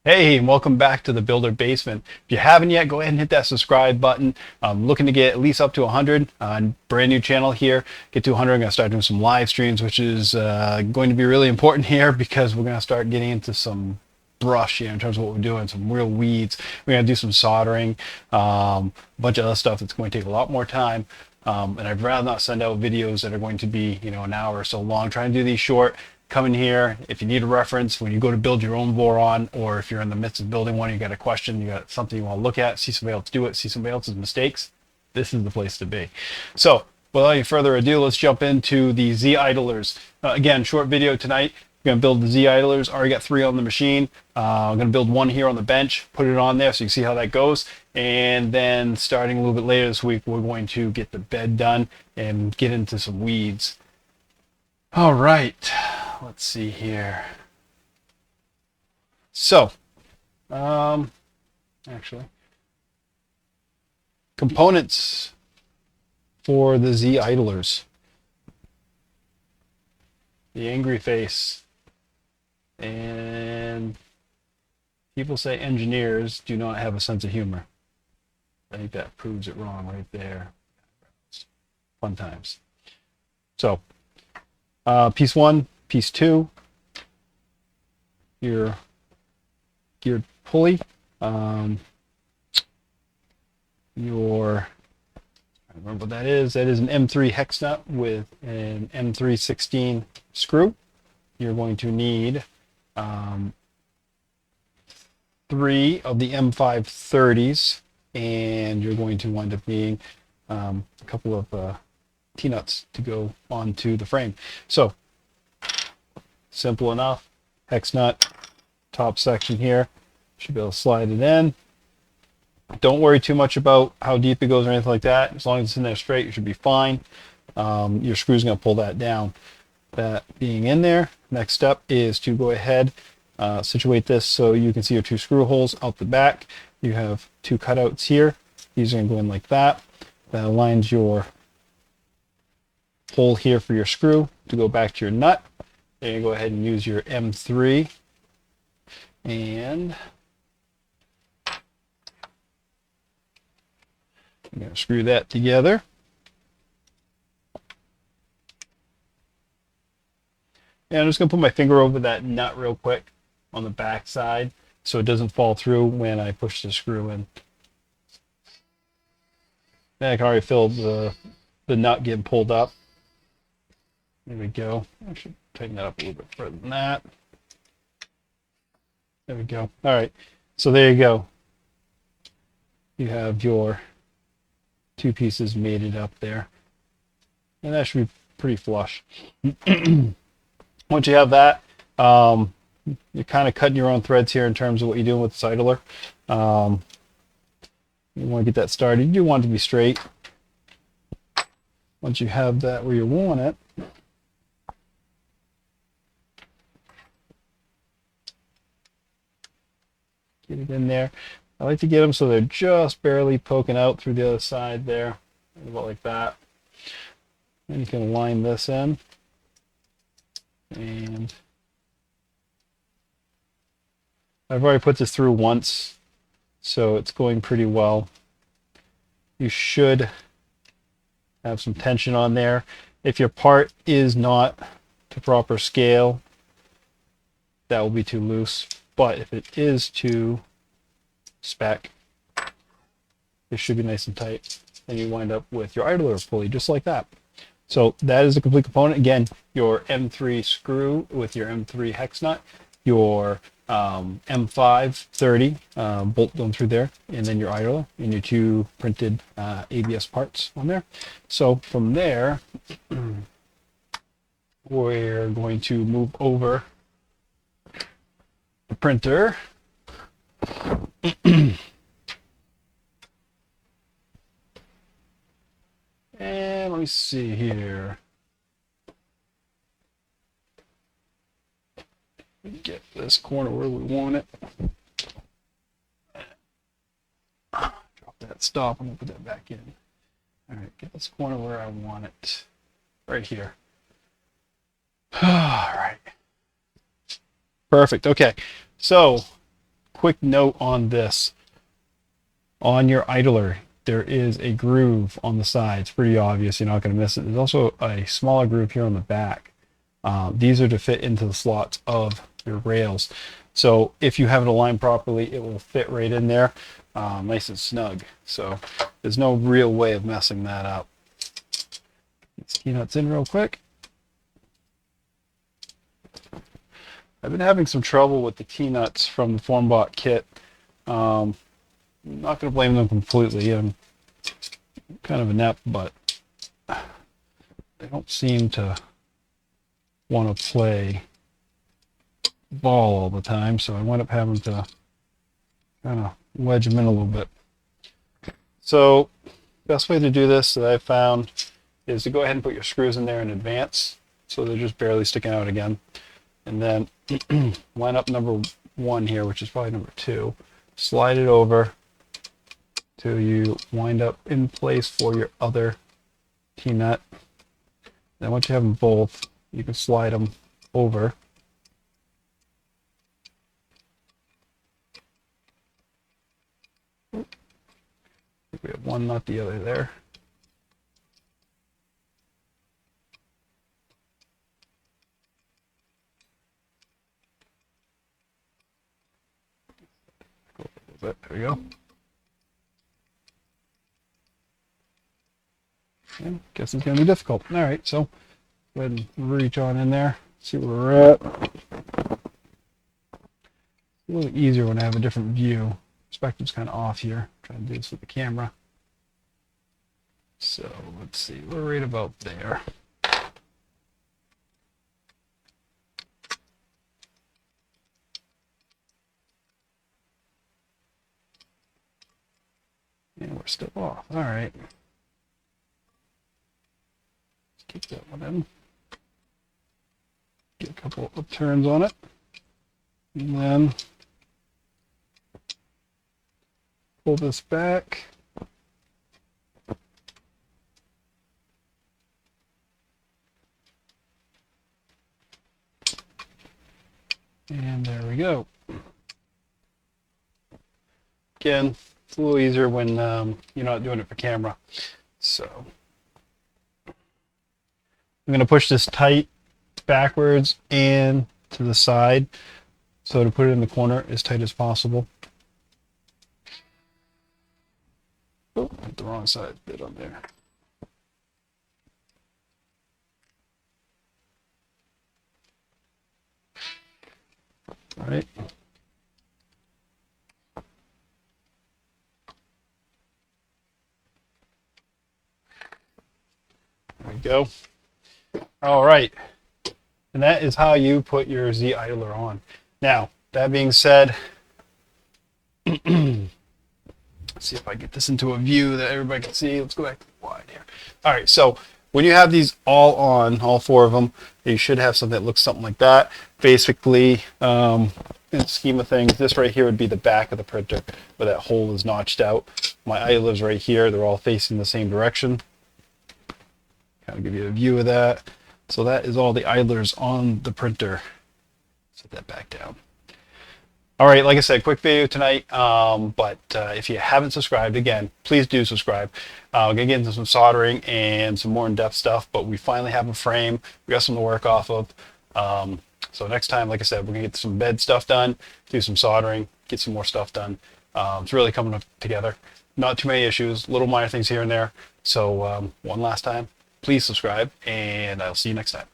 Hey, and welcome back to the Builder Basement. If you haven't yet, go ahead and hit that subscribe button. I'm looking to get at least up to 100. Brand new channel here. Get to 100, I'm going to start doing some live streams, which is going to be really important here because we're going to start getting into some brush here in terms of what we're doing, some real weeds. We're going to do some soldering, a bunch of other stuff that's going to take a lot more time. And I'd rather not send out videos that are going to be, an hour or so long. Trying to do these short. Come in here if you need a reference when you go to build your own Voron, or if you're in the midst of building one, you got a question, you got something you want to look at, see somebody else do it, see somebody else's mistakes. This is the place to be. So without any further ado, let's jump into the Z idlers. Again, short video tonight. We're going to build the Z idlers. Already got 3 on the machine. I'm going to build 1 here on the bench, put it on there so you can see how that goes. And then starting a little bit later this week, we're going to get the bed done and get into some weeds. All right, let's see here. So, actually, components for the Z idlers. The angry face. And people say engineers do not have a sense of humor. I think that proves it wrong right there. Fun times. So, piece 1, piece 2, your geared pulley, I remember what that is an M3 hex nut with an M316 screw. You're going to need 3 of the M530s, and you're going to wind up needing a couple of T-nuts to go onto the frame. So simple enough. Hex nut, top section here, should be able to slide it in. Don't worry too much about how deep it goes or anything like that. As long as it's in there straight, you should be fine. Your screw's going to pull that down. That being in there, next step is to go ahead, situate this so you can see your 2 screw holes out the back. You have 2 cutouts here. These are going to go in like that. That aligns your hole here for your screw to go back to your nut. Then you go ahead and use your M3 and I'm going to screw that together. And I'm just going to put my finger over that nut real quick on the back side so it doesn't fall through when I push the screw in. And I can already feel the nut getting pulled up. There we go. I should tighten that up a little bit further than that. There we go. All right. So there you go. You have your 2 pieces mated up there. And that should be pretty flush. Once you have that, you're kind of cutting your own threads here in terms of what you're doing with the idler. You want to get that started. You do want it to be straight. Once you have that where you want it, get it in there. I like to get them so they're just barely poking out through the other side there, about like that. Then you can line this in, and I've already put this through once, so it's going pretty well. You should have some tension on there. If your part is not to proper scale, that will be too loose. But if it is to spec, it should be nice and tight. And you wind up with your idler pulley just like that. So that is the complete component. Again, your M3 screw with your M3 hex nut, your M530 bolt going through there, and then your idler and your 2 printed ABS parts on there. So from there, we're going to move over the printer. And let me see here. Get this corner where we want it. Drop that stop. I'm going to put that back in. All right, get this corner where I want it. Right here. All right. Perfect. Okay. So quick note on this. On your idler, there is a groove on the side. It's pretty obvious. You're not going to miss it. There's also a smaller groove here on the back. These are to fit into the slots of your rails. So if you have it aligned properly, it will fit right in there, nice and snug. So there's no real way of messing that up. Get these key nuts in real quick. I've been having some trouble with the T-nuts from the FORMBOT kit. I'm not going to blame them completely. I'm kind of inept, but they don't seem to want to play ball all the time, so I wind up having to kind of wedge them in a little bit. So best way to do this that I've found is to go ahead and put your screws in there in advance, so they're just barely sticking out again. And then line up number 1 here, which is probably number 2. Slide it over till you wind up in place for your other T-nut. Then once you have them both, you can slide them over. We have one, not the other there. There we go. Yeah, guess it's going to be difficult. All right, so go ahead and reach on in there, see where we're at. A little easier when I have a different view. Perspective's kind of off here. Trying to do this with the camera. So let's see, we're right about there. And we're still off. All right. Let's keep that one in. Get a couple of turns on it. And then pull this back. And there we go. Again, it's a little easier when you're not doing it for camera. So I'm going to push this tight backwards and to the side. So to put it in the corner as tight as possible. Oh, hit the wrong side bit on there. All right. There we go. All right. And that is how you put your Z idler on. Now, that being said, let's see if I get this into a view that everybody can see. Let's go back to the wide here. All right, so when you have these all on, all 4 of them, you should have something that looks something like that. Basically, in the scheme of things, this right here would be the back of the printer where that hole is notched out. My idler's right here. They're all facing the same direction. Kind of give you a view of that. So that is all the idlers on the printer. Set that back down. All right, like I said, quick video tonight, but if you haven't subscribed, again, please do subscribe. We're going to get into some soldering and some more in-depth stuff, but we finally have a frame. We got something to work off of. So next time, like I said, we're going to get some bed stuff done, do some soldering, get some more stuff done. It's really coming up together. Not too many issues, little minor things here and there. So one last time, please subscribe, and I'll see you next time.